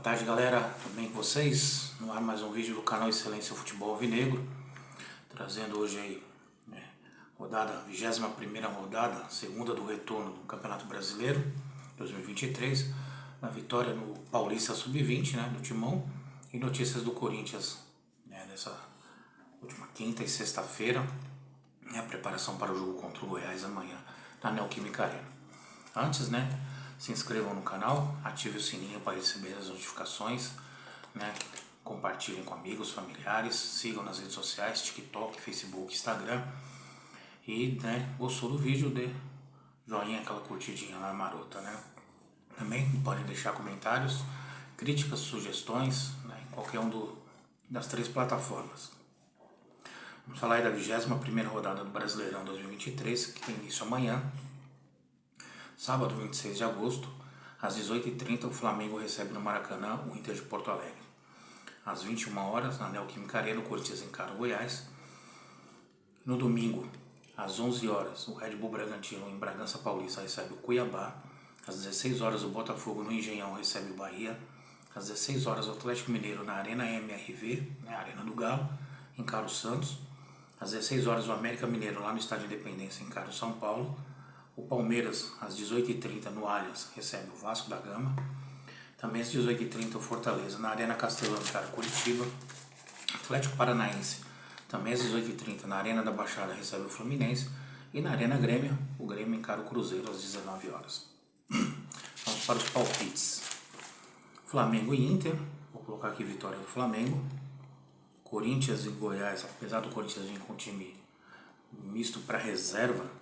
Boa tarde, galera, tudo bem com vocês? No ar mais um vídeo do canal Excelência Futebol Alvinegro, trazendo hoje aí, rodada, 21ª rodada, segunda do retorno do Campeonato Brasileiro 2023, na vitória no Paulista Sub-20, do Timão, e notícias do Corinthians, nessa última quinta e sexta-feira, a preparação para o jogo contra o Goiás amanhã na Neoquímica Arena. Antes, se inscrevam no canal, ative o sininho para receber as notificações, compartilhem com amigos, familiares, sigam nas redes sociais, TikTok, Facebook, Instagram. E, gostou do vídeo, dê joinha, aquela curtidinha lá marota, Também podem deixar comentários, críticas, sugestões, em qualquer das 3 plataformas. Vamos falar aí da 21ª rodada do Brasileirão 2023, que tem início amanhã. Sábado, 26 de agosto, às 18h30, o Flamengo recebe no Maracanã o Inter de Porto Alegre. Às 21 horas, na Neoquímica Arena, o Corinthians encara o Goiás. No domingo, às 11 horas, o Red Bull Bragantino em Bragança Paulista recebe o Cuiabá. Às 16 horas, o Botafogo no Engenhão recebe o Bahia. Às 16 horas, o Atlético Mineiro na Arena MRV, Arena do Galo, encara o Santos. Às 16 horas, o América Mineiro lá no Estádio Independência encara o São Paulo. O Palmeiras, às 18h30, no Allianz, recebe o Vasco da Gama. Também às 18h30, o Fortaleza, na Arena Castelão, encara Curitiba. Atlético Paranaense, também às 18h30, na Arena da Baixada, recebe o Fluminense. E na Arena Grêmio, o Grêmio encara o Cruzeiro às 19 horas. Vamos para os palpites. Flamengo e Inter, vou colocar aqui vitória do Flamengo. Corinthians e Goiás, apesar do Corinthians vir com um time misto para reserva,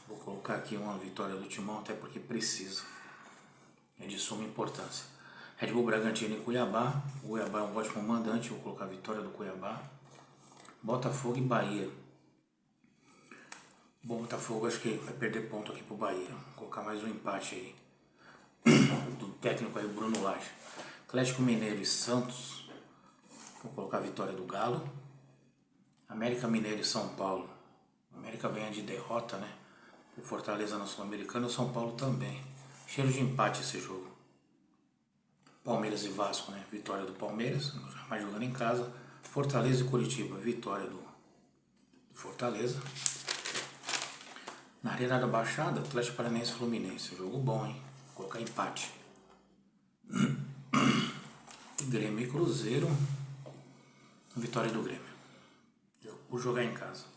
vou colocar aqui uma vitória do Timão, até porque precisa. É de suma importância. Red Bull Bragantino e Cuiabá. O Cuiabá é um ótimo mandante, vou colocar a vitória do Cuiabá. Botafogo e Bahia. Botafogo acho que vai perder ponto aqui pro Bahia. Vou colocar mais um empate aí. Do técnico aí, Bruno Lage. Atlético Mineiro e Santos. Vou colocar a vitória do Galo. América Mineiro e São Paulo. A América vem de derrota, O Fortaleza na Sul-Americana e o São Paulo também. Cheiro de empate esse jogo. Palmeiras e Vasco, Vitória do Palmeiras, mais jogando em casa. Fortaleza e Curitiba, vitória do Fortaleza. Na Arena da Baixada, Atlético Paranaense e Fluminense. Jogo bom, Vou colocar empate. Grêmio e Cruzeiro. Vitória do Grêmio. Vou jogar em casa.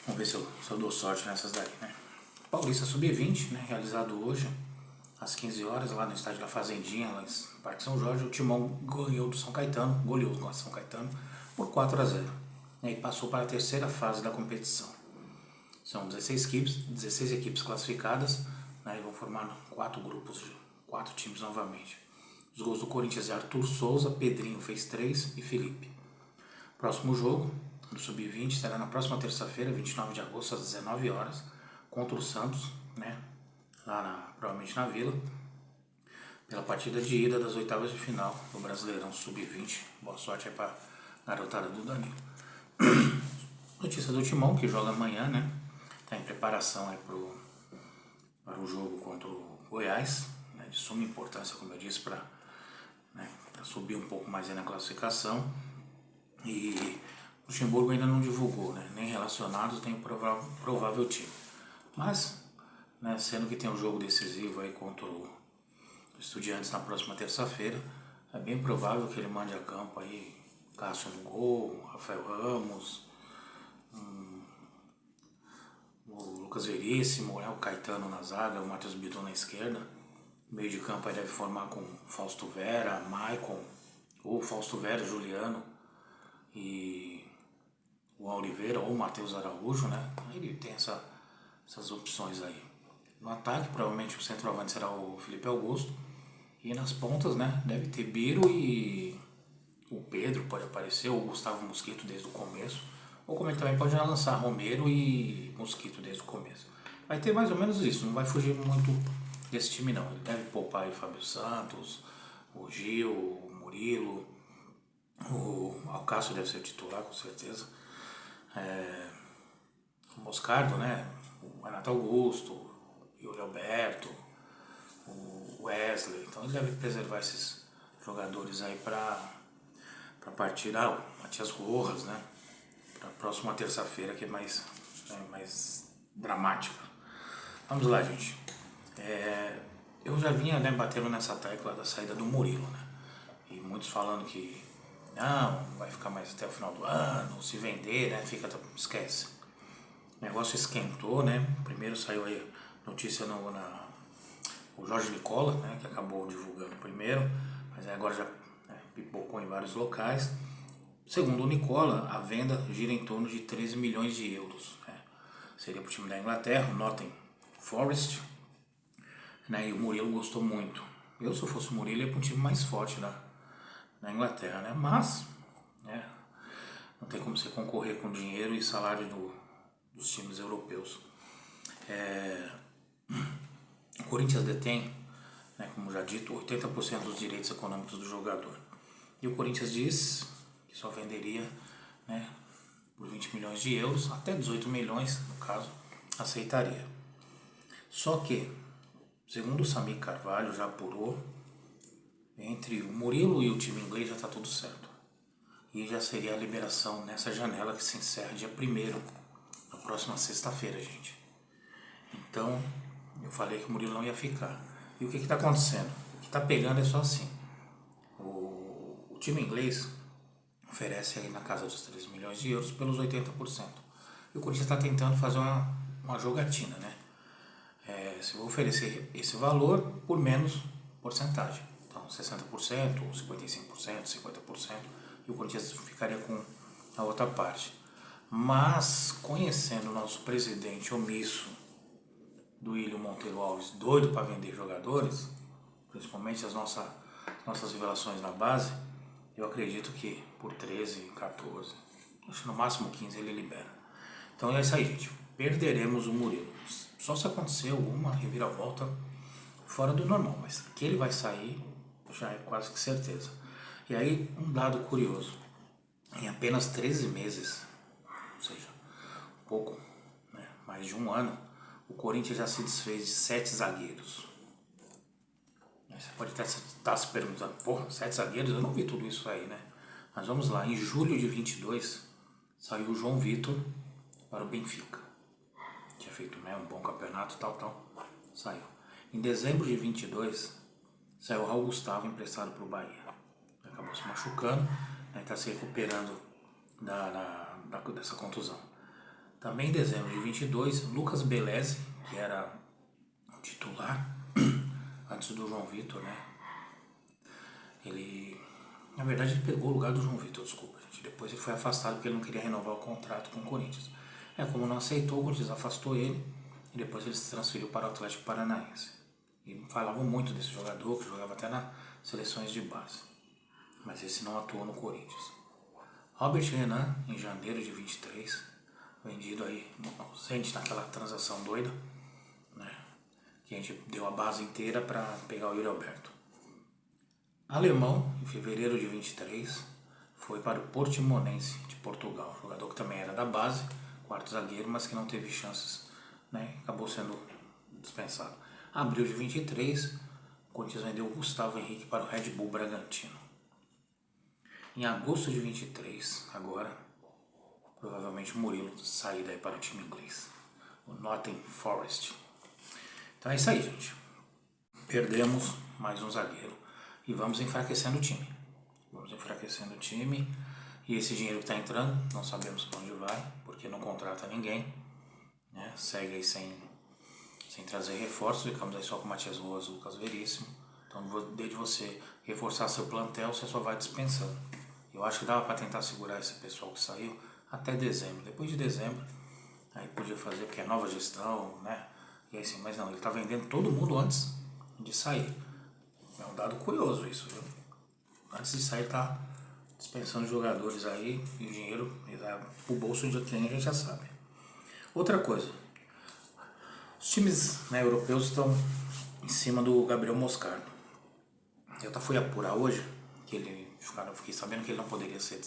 Vamos ver se eu dou sorte nessas daí, Paulista Sub-20, realizado hoje, às 15 horas, lá no estádio da Fazendinha, lá em Parque São Jorge. O Timão goleou do São Caetano por 4-0. E passou para a terceira fase da competição. São 16 equipes classificadas, e vão formar 4 grupos, 4 times novamente. Os gols do Corinthians é Arthur Souza, Pedrinho fez 3 e Felipe. Próximo jogo do Sub-20 será na próxima terça-feira, 29 de agosto, às 19 horas, contra o Santos, provavelmente na Vila, pela partida de ida das oitavas de final do Brasileirão Sub-20. Boa sorte aí para a garotada do Danilo. Notícia do Timão, que joga amanhã, Está em preparação aí para o jogo contra o Goiás, de suma importância, como eu disse, para subir um pouco mais aí na classificação. E o Luxemburgo ainda não divulgou, nem relacionados, tem o provável time. Mas, sendo que tem um jogo decisivo aí contra o Estudiantes na próxima terça-feira, é bem provável que ele mande a campo aí Cássio no gol, Rafael Ramos, o Lucas Veríssimo, o Caetano na zaga, o Matheus Bidon na esquerda. O meio de campo aí deve formar com Fausto Vera, Maicon, ou Fausto Vera, Juliano e o Oliveira ou o Matheus Araújo, Ele tem essas opções aí. No ataque, provavelmente o centroavante será o Felipe Augusto. E nas pontas, deve ter Biro e o Pedro pode aparecer, ou o Gustavo Mosquito desde o começo. Ou como ele também pode lançar Romero e Mosquito desde o começo. Vai ter mais ou menos isso, não vai fugir muito desse time não. Ele deve poupar aí o Fábio Santos, o Gil, o Murilo, o Alcácio deve ser titular com certeza. O Moscardo, o Renato Augusto, o Yuri Alberto, o Wesley, então ele deve preservar esses jogadores aí para a partida, o Matias Rojas, né? Para a próxima terça-feira, que é mais dramática. Vamos lá, gente. Eu já vinha, né, batendo nessa tecla da saída do Murilo, né? E muitos falando que não, vai ficar mais até o final do ano, se vender, né? Esquece. O negócio esquentou, né? Primeiro saiu aí notícia o Jorge Nicola, né? Que acabou divulgando primeiro, mas agora já pipocou em vários locais. Segundo o Nicola, a venda gira em torno de 13 milhões de euros. Né? Seria para o time da Inglaterra, o Nottingham Forest. Né? E o Murilo gostou muito. Eu, se eu fosse o Murilo, ia para um time mais forte na Inglaterra. Né? Mas, né? Não tem como você concorrer com dinheiro e salário dos times europeus. O Corinthians detém, né, como já dito, 80% dos direitos econômicos do jogador. E o Corinthians diz que só venderia, né, por 20 milhões de euros, até 18 milhões, no caso, aceitaria. Só que, segundo o Samir Carvalho já apurou, entre o Murilo e o time inglês já está tudo certo. E já seria a liberação nessa janela que se encerra dia 1º, na próxima sexta-feira, gente. Então, eu falei que o Murilo não ia ficar. E o que está acontecendo? O que está pegando é só assim. O time inglês oferece aí na casa dos 13 milhões de euros pelos 80%. E o Corinthians está tentando fazer uma jogatina, né? Se eu vou oferecer esse valor por menos porcentagem. Então, 60%, ou 55%, 50%, e o Corinthians ficaria com a outra parte. Mas, conhecendo o nosso presidente omisso, do Willian Monteiro Alves, doido para vender jogadores, principalmente as nossas revelações na base, eu acredito que por 13, 14, acho que no máximo 15 ele libera. Então é isso aí, gente. Perderemos o Murilo. Só se acontecer alguma reviravolta fora do normal, mas que ele vai sair já é quase que certeza. E aí, um dado curioso: em apenas 13 meses, ou seja, pouco, né, mais de um ano, o Corinthians já se desfez de 7 zagueiros. Você pode até estar se perguntando, porra, 7 zagueiros? Eu não vi tudo isso aí, né? Mas vamos lá, em julho de 22, saiu o João Vitor para o Benfica. Tinha feito, né, um bom campeonato, tal, saiu. Em dezembro de 22, saiu o Raul Gustavo emprestado para o Bahia. Acabou se machucando, né, está se recuperando dessa contusão. Também em dezembro de 22, Lucas Beleze, que era titular antes do João Vitor, né? Na verdade, ele pegou o lugar do João Vitor, desculpa, gente. Depois ele foi afastado porque ele não queria renovar o contrato com o Corinthians. Como não aceitou, o Corinthians afastou ele e depois ele se transferiu para o Atlético Paranaense. E falavam muito desse jogador, que jogava até nas seleções de base. Mas esse não atuou no Corinthians. Robert Renan, em janeiro de 23, vendido aí, ausente naquela transação doida, né? Que a gente deu a base inteira para pegar o Yuri Alberto. Alemão, em fevereiro de 23, foi para o Portimonense de Portugal, jogador que também era da base, quarto zagueiro, mas que não teve chances, né? Acabou sendo dispensado. Abril de 23, o Corinthians vendeu o Gustavo Henrique para o Red Bull Bragantino. Em agosto de 23, agora, provavelmente o Murilo sair daí para o time inglês, o Nottingham Forest. Então é isso aí, gente. Perdemos mais um zagueiro e vamos enfraquecendo o time. E esse dinheiro que está entrando, não sabemos para onde vai, porque não contrata ninguém, né? Segue aí sem trazer reforços, ficamos aí só com o Matias Rojas e o Lucas Veríssimo. Então, desde você reforçar seu plantel, você só vai dispensando. Eu acho que dava para tentar segurar esse pessoal que saiu até dezembro. Depois de dezembro, aí podia fazer, porque é nova gestão, né? E aí sim, mas não, ele está vendendo todo mundo antes de sair. É um dado curioso isso, viu? Antes de sair, tá dispensando jogadores aí e o dinheiro pro bolso de quem a gente já sabe. Outra coisa, os times, né, europeus estão em cima do Gabriel Moscardo. Eu fui apurar hoje que fiquei sabendo que ele não poderia ser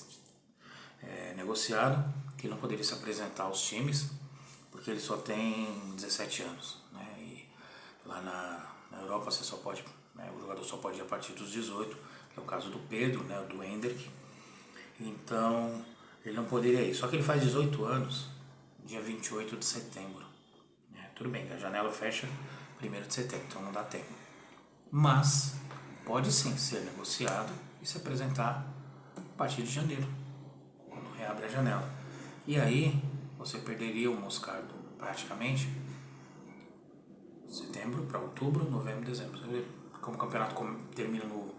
negociado, que ele não poderia se apresentar aos times, porque ele só tem 17 anos, né? E lá Na Europa você só pode, né, o jogador só pode ir a partir dos 18, que é o caso do Pedro, né, do Endrick. Então, ele não poderia ir. Só que ele faz 18 anos, dia 28 de setembro. Tudo bem, a janela fecha 1º de setembro, então não dá tempo. Mas, pode sim ser negociado e se apresentar a partir de janeiro, quando reabre a janela. E aí, você perderia o Moscardo praticamente setembro para outubro, novembro, dezembro. Como o campeonato termina no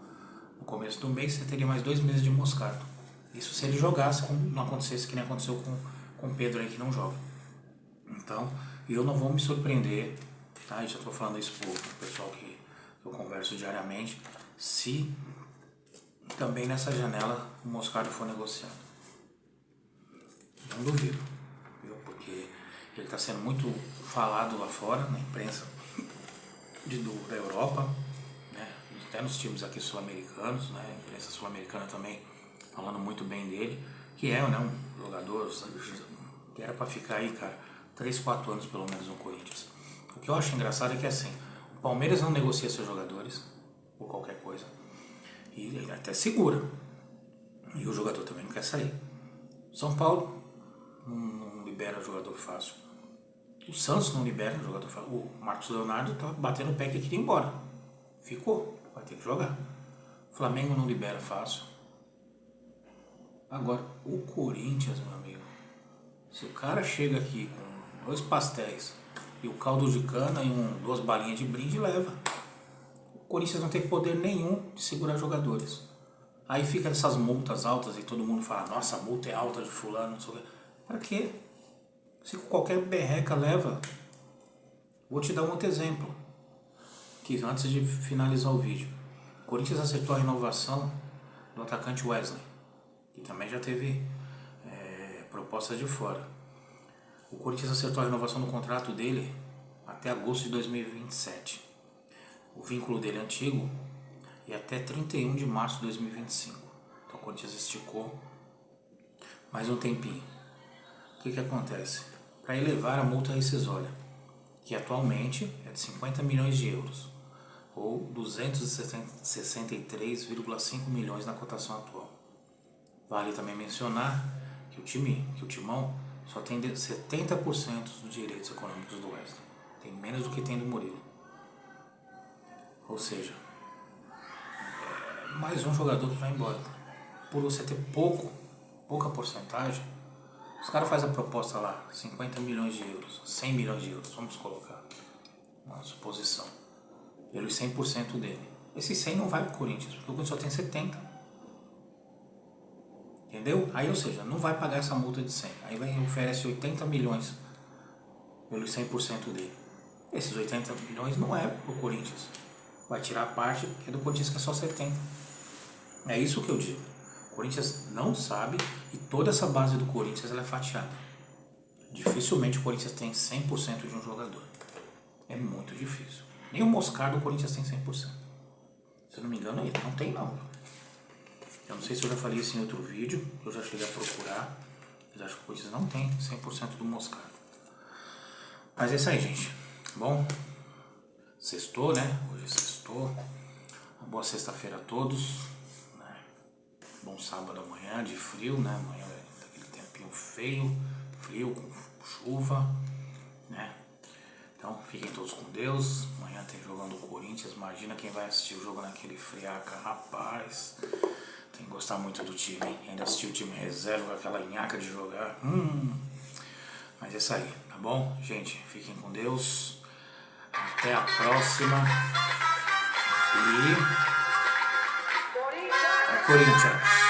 começo do mês, você teria mais 2 meses de Moscardo. Isso se ele jogasse, não acontecesse que nem aconteceu com o Pedro aí que não joga. Então, eu não vou me surpreender, tá? Eu já estou falando isso pro pessoal que eu converso diariamente, se também nessa janela o Moscardo for negociado. Não duvido, viu? Porque ele está sendo muito falado lá fora, na imprensa da Europa, né? Até nos times aqui sul-americanos, né? A imprensa sul-americana também falando muito bem dele, que é, né, um jogador que era para ficar aí, cara, 3, 4 anos pelo menos no Corinthians. O que eu acho engraçado é que assim, o Palmeiras não negocia seus jogadores, ou qualquer coisa, e ele até segura, e o jogador também não quer sair. São Paulo não libera o jogador fácil. O Santos não libera o jogador fácil. O Marcos Leonardo tá batendo o pé que queria ir embora. Ficou, vai ter que jogar. O Flamengo não libera fácil. Agora, o Corinthians, meu amigo, se o cara chega aqui com 2 pastéis e o caldo de cana e 2 balinhas de brinde, leva. O Corinthians não tem poder nenhum de segurar jogadores. Aí fica essas multas altas e todo mundo fala, nossa, a multa é alta de fulano, não sei o quê. Pra quê? Se qualquer berreca leva. Vou te dar um outro exemplo, que antes de finalizar o vídeo. O Corinthians acertou a renovação do atacante Wesley, que também já teve proposta de fora. O Corinthians acertou a renovação do contrato dele até agosto de 2027. O vínculo dele é antigo e até 31 de março de 2025. Então o Corinthians esticou mais um tempinho. O que acontece? Para elevar a multa rescisória, que atualmente é de 50 milhões de euros, ou 263,5 milhões na cotação atual. Vale também mencionar que o Timão, só tem 70% dos direitos econômicos do Wesley. Tem menos do que tem do Murilo. Ou seja, mais um jogador que vai embora. Por você ter pouca porcentagem, os caras fazem a proposta lá, 50 milhões de euros, 100 milhões de euros, vamos colocar uma suposição. Pelos 100% dele. Esse 100 não vai pro Corinthians, porque o Corinthians só tem 70. Entendeu? Aí, ou seja, não vai pagar essa multa de 100. Aí vai oferece 80 milhões pelos 100% dele. Esses 80 milhões não é pro Corinthians. Vai tirar a parte que é do Corinthians, que é só 70. É isso que eu digo. O Corinthians não sabe e toda essa base do Corinthians ela é fatiada. Dificilmente o Corinthians tem 100% de um jogador. É muito difícil. Nem o Moscardo o Corinthians tem 100%. Se eu não me engano, ele não tem não. Eu não sei se eu já falei isso em outro vídeo, eu já cheguei a procurar, mas acho que o Corinthians não tem 100% do Moscardo. Mas é isso aí, gente. Bom, sextou, né? Hoje é sextou. Uma boa sexta-feira a todos. Né? Bom sábado amanhã, de frio, né? Amanhã é aquele tempinho feio, frio, com chuva, né? Então, fiquem todos com Deus. Amanhã tem jogando o Corinthians. Imagina quem vai assistir o jogo naquele friaca, rapaz. Tem que gostar muito do time, hein? Ainda assistir o time reserva com aquela nhaca de jogar. Mas é isso aí, tá bom? Gente, fiquem com Deus. Até a próxima. E... é Corinthians!